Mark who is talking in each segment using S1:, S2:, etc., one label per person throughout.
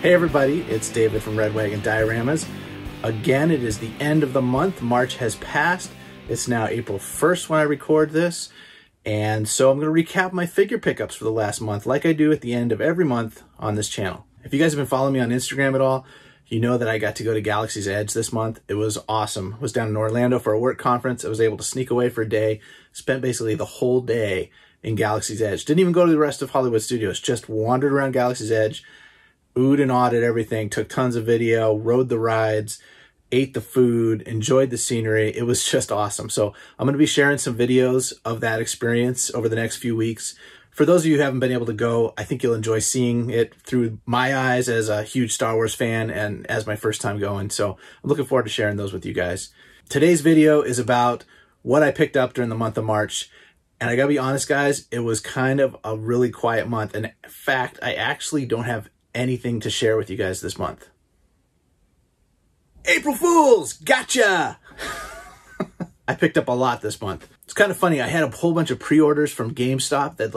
S1: Hey everybody, it's David from Red Wagon Dioramas. Again, it is the end of the month. March has passed. It's now April 1st when I record this. And so I'm going to recap my figure pickups for the last month like I do at the end of every month on this channel. If you guys have been following me on Instagram at all, you know that I got to go to Galaxy's Edge this month. It was awesome. I was down in Orlando for a work conference. I was able to sneak away for a day, spent basically the whole day in Galaxy's Edge. Didn't even go to the rest of Hollywood Studios, just wandered around Galaxy's Edge, oohed and awed at everything, took tons of video, rode the rides, ate the food, enjoyed the scenery. It was just awesome. So I'm going to be sharing some videos of that experience over the next few weeks. For those of you who haven't been able to go, I think you'll enjoy seeing it through my eyes as a huge Star Wars fan and as my first time going. So I'm looking forward to sharing those with you guys. Today's video is about what I picked up during the month of March. And I gotta be honest, guys, it was kind of a really quiet month. And in fact, I actually don't have anything to share with you guys this month. April Fools! Gotcha! I picked up a lot this month. It's kind of funny. I had a whole bunch of pre-orders from GameStop that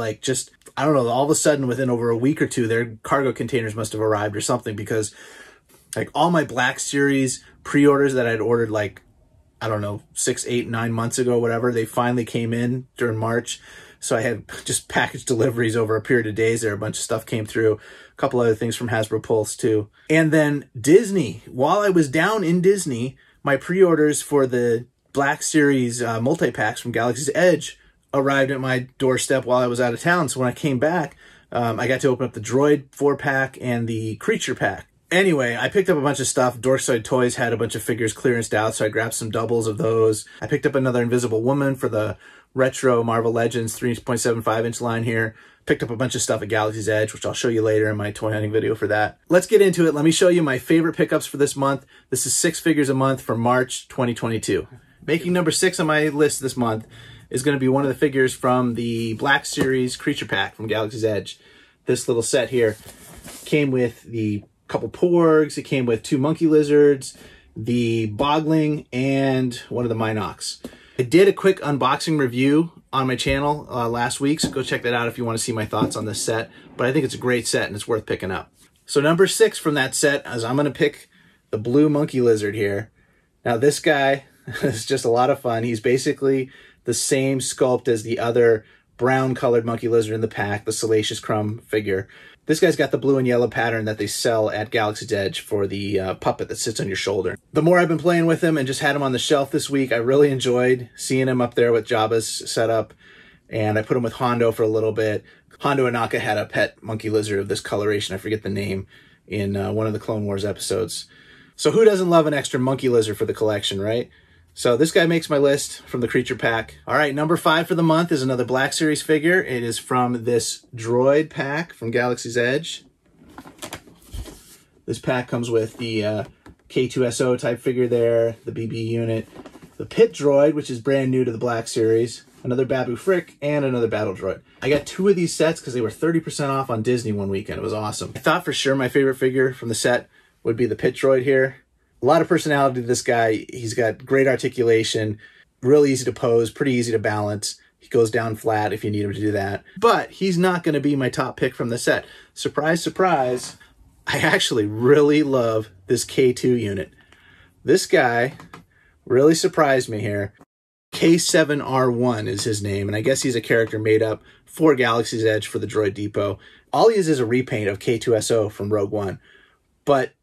S1: I don't know, all of a sudden within over a week or two, their cargo containers must have arrived or something, because all my Black Series pre-orders that I'd ordered I don't know, 6, 8, 9 months ago, whatever, they finally came in during March. So I had just package deliveries over a period of days there. A bunch of stuff came through. A couple other things from Hasbro Pulse too. And then Disney. While I was down in Disney, my pre-orders for the Black Series multi-packs from Galaxy's Edge arrived at my doorstep while I was out of town. So when I came back, I got to open up the Droid 4-pack and the Creature pack. Anyway, I picked up a bunch of stuff. Dorkside Toys had a bunch of figures clearanced out, so I grabbed some doubles of those. I picked up another Invisible Woman for the retro Marvel Legends 3.75-inch line here. Picked up a bunch of stuff at Galaxy's Edge, which I'll show you later in my toy hunting video for that. Let's get into it. Let me show you my favorite pickups for this month. This is 6 figures a month for March 2022. Making number 6 on my list this month is going to be one of the figures from the Black Series Creature Pack from Galaxy's Edge. This little set here came with the couple Porgs, it came with 2 Monkey Lizards, the Bogling, and one of the Minox. I did a quick unboxing review on my channel last week, so go check that out if you want to see my thoughts on this set. But I think it's a great set and it's worth picking up. So number 6 from that set is I'm going to pick the blue Monkey Lizard here. Now this guy is just a lot of fun. He's basically the same sculpt as the other brown colored Monkey Lizard in the pack, the Salacious Crumb figure. This guy's got the blue and yellow pattern that they sell at Galaxy's Edge for the puppet that sits on your shoulder. The more I've been playing with him and just had him on the shelf this week, I really enjoyed seeing him up there with Jabba's setup, and I put him with Hondo for a little bit. Hondo Inaka had a pet Monkey Lizard of this coloration, I forget the name, in one of the Clone Wars episodes. So who doesn't love an extra Monkey Lizard for the collection, right? So this guy makes my list from the Creature pack. All right, number 5 for the month is another Black Series figure. It is from this Droid pack from Galaxy's Edge. This pack comes with the K2SO type figure there, the BB unit, the Pit Droid, which is brand new to the Black Series, another Babu Frick, and another Battle Droid. I got 2 of these sets because they were 30% off on Disney one weekend. It was awesome. I thought for sure my favorite figure from the set would be the Pit Droid here. A lot of personality to this guy. He's got great articulation, real easy to pose, pretty easy to balance. He goes down flat if you need him to do that. But he's not going to be my top pick from the set. Surprise, surprise. I actually really love this K2 unit. This guy really surprised me here. K7R1 is his name, and I guess he's a character made up for Galaxy's Edge for the Droid Depot. All he is a repaint of K2SO from Rogue One. But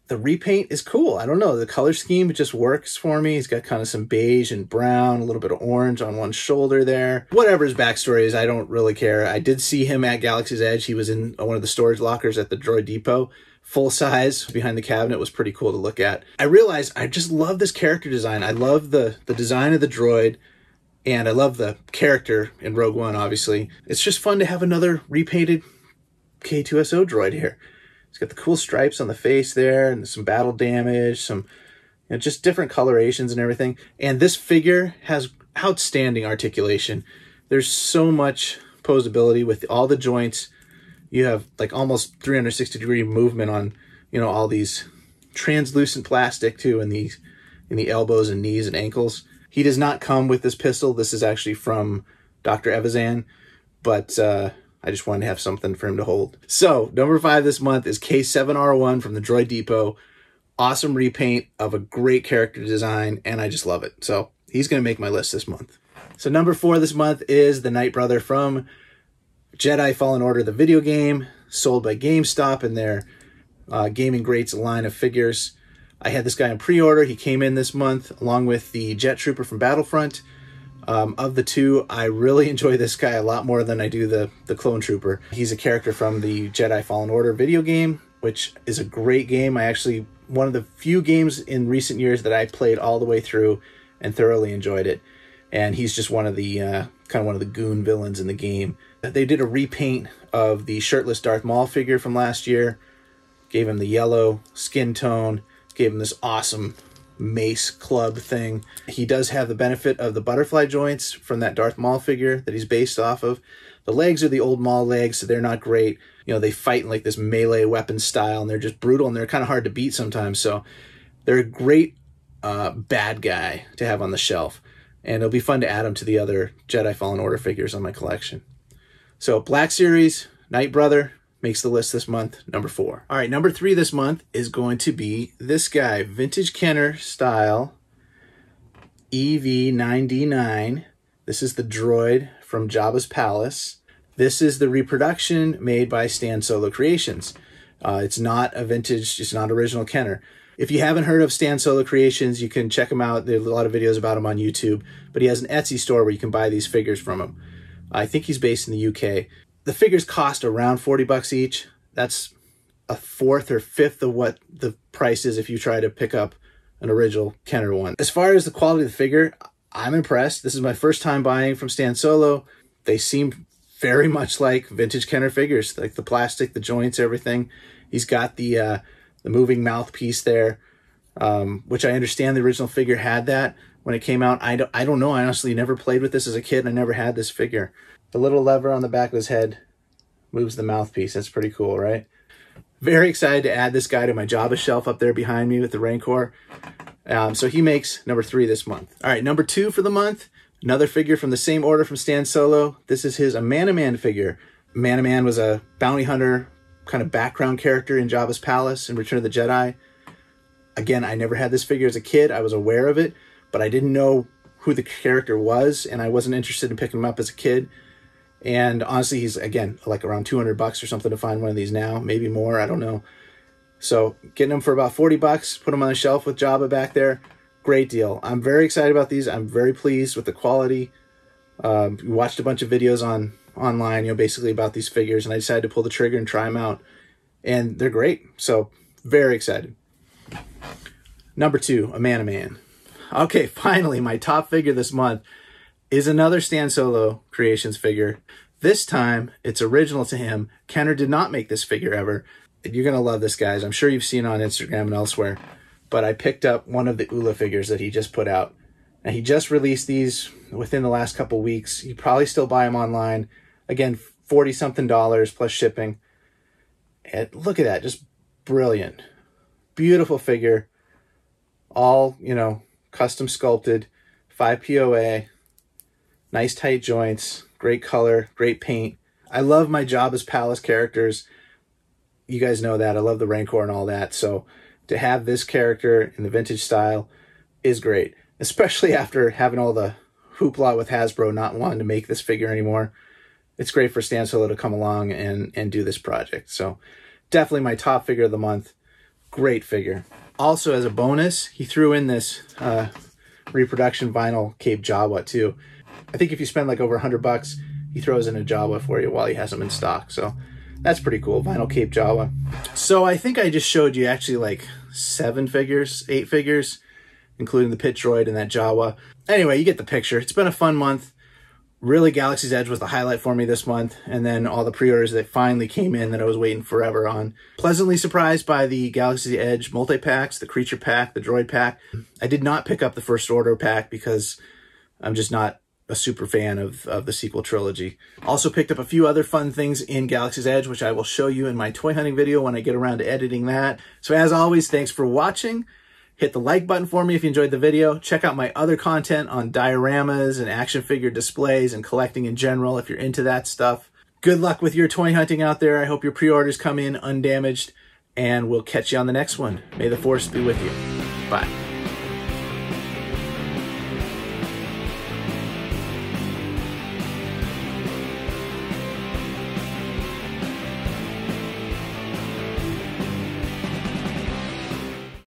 S1: the repaint is cool. I don't know. The color scheme just works for me. He's got kind of some beige and brown, a little bit of orange on one shoulder there. Whatever his backstory is, I don't really care. I did see him at Galaxy's Edge. He was in one of the storage lockers at the Droid Depot. Full size behind the cabinet. Was pretty cool to look at. I realized I just love this character design. I love the design of the droid, and I love the character in Rogue One, obviously. It's just fun to have another repainted K2SO droid here. It's got the cool stripes on the face there and some battle damage, some just different colorations and everything. And this figure has outstanding articulation. There's so much posability with all the joints. You have almost 360-degree movement on, all these translucent plastic too in the elbows and knees and ankles. He does not come with this pistol. This is actually from Dr. Evazan, but I just wanted to have something for him to hold. So number 5 this month is K7R1 from the Droid Depot. Awesome repaint of a great character design, and I just love it. So he's going to make my list this month. So number 4 this month is the Night Brother from Jedi Fallen Order, the video game, sold by GameStop in their Gaming Greats line of figures. I had this guy in pre-order. He came in this month along with the Jet Trooper from Battlefront. Of the two, I really enjoy this guy a lot more than I do the Clone Trooper. He's a character from the Jedi Fallen Order video game, which is a great game. One of the few games in recent years that I played all the way through and thoroughly enjoyed it. And he's just one of the kind of one of the goon villains in the game. They did a repaint of the shirtless Darth Maul figure from last year, gave him the yellow skin tone, gave him this awesome mace club thing. He does have the benefit of the butterfly joints from that Darth Maul figure that he's based off of. The legs are the old Maul legs, so they're not great. You know, they fight in like this melee weapon style, and they're just brutal, and they're kind of hard to beat sometimes. So they're a great bad guy to have on the shelf, and it'll be fun to add them to the other Jedi Fallen Order figures on my collection. So Black Series, Night Brother, makes the list this month, number 4. All right, number 3 this month is going to be this guy, Vintage Kenner style EV9D9. This is the droid from Jabba's Palace. This is the reproduction made by Stan Solo Creations. It's not a vintage, it's not original Kenner. If you haven't heard of Stan Solo Creations, you can check him out. There's a lot of videos about him on YouTube, but he has an Etsy store where you can buy these figures from him. I think he's based in the UK. The figures cost around 40 bucks each. That's a fourth or fifth of what the price is if you try to pick up an original Kenner one. As far as the quality of the figure, I'm impressed. This is my first time buying from Stan Solo. They seem very much like vintage Kenner figures, like the plastic, the joints, everything. He's got the moving mouthpiece there, which I understand the original figure had that when it came out. I don't know. I honestly never played with this as a kid, and I never had this figure. The little lever on the back of his head moves the mouthpiece. That's pretty cool, right? Very excited to add this guy to my Jabba shelf up there behind me with the Rancor. So he makes number 3 this month. All right, number 2 for the month, another figure from the same order from Stan Solo. This is his Man figure. Man was a bounty hunter kind of background character in Jabba's Palace in Return of the Jedi. Again, I never had this figure as a kid. I was aware of it, but I didn't know who the character was, and I wasn't interested in picking him up as a kid. And honestly, he's, again, like around 200 bucks or something to find one of these now, maybe more, I don't know. So getting them for about 40 bucks, put them on the shelf with Jabba back there, great deal. I'm very excited about these. I'm very pleased with the quality. We watched a bunch of videos online, you know, basically about these figures, and I decided to pull the trigger and try them out. And they're great, so very excited. Number 2, a Man. Okay, finally, my top figure this month is another Stan Solo Creations figure. This time, it's original to him. Kenner did not make this figure ever. You're going to love this, guys. I'm sure you've seen it on Instagram and elsewhere. But I picked up one of the Ula figures that he just put out. And he just released these within the last couple weeks. You probably still buy them online. Again, $40-something plus shipping. And look at that. Just brilliant. Beautiful figure. All, you know, custom sculpted. 5 POA. Nice tight joints, great color, great paint. I love my Jabba's Palace characters. You guys know that. I love the Rancor and all that. So to have this character in the vintage style is great, especially after having all the hoopla with Hasbro not wanting to make this figure anymore. It's great for Stan Solo to come along and do this project. So definitely my top figure of the month. Great figure. Also, as a bonus, he threw in this reproduction vinyl Cape Jawa too. I think if you spend like over 100 bucks, he throws in a Jawa for you while he has them in stock. So that's pretty cool. Vinyl Cape Jawa. So I think I just showed you actually like 8 figures, including the Pit Droid and that Jawa. Anyway, you get the picture. It's been a fun month. Really, Galaxy's Edge was the highlight for me this month. And then all the pre-orders that finally came in that I was waiting forever on. Pleasantly surprised by the Galaxy's Edge multi-packs, the Creature Pack, the Droid Pack. I did not pick up the First Order pack because I'm just not a super fan of the sequel trilogy. Also picked up a few other fun things in Galaxy's Edge, which I will show you in my toy hunting video when I get around to editing that. So as always, thanks for watching. Hit the like button for me if you enjoyed the video. Check out my other content on dioramas and action figure displays and collecting in general if you're into that stuff. Good luck with your toy hunting out there. I hope your pre-orders come in undamaged, and we'll catch you on the next one. May the Force be with you. Bye.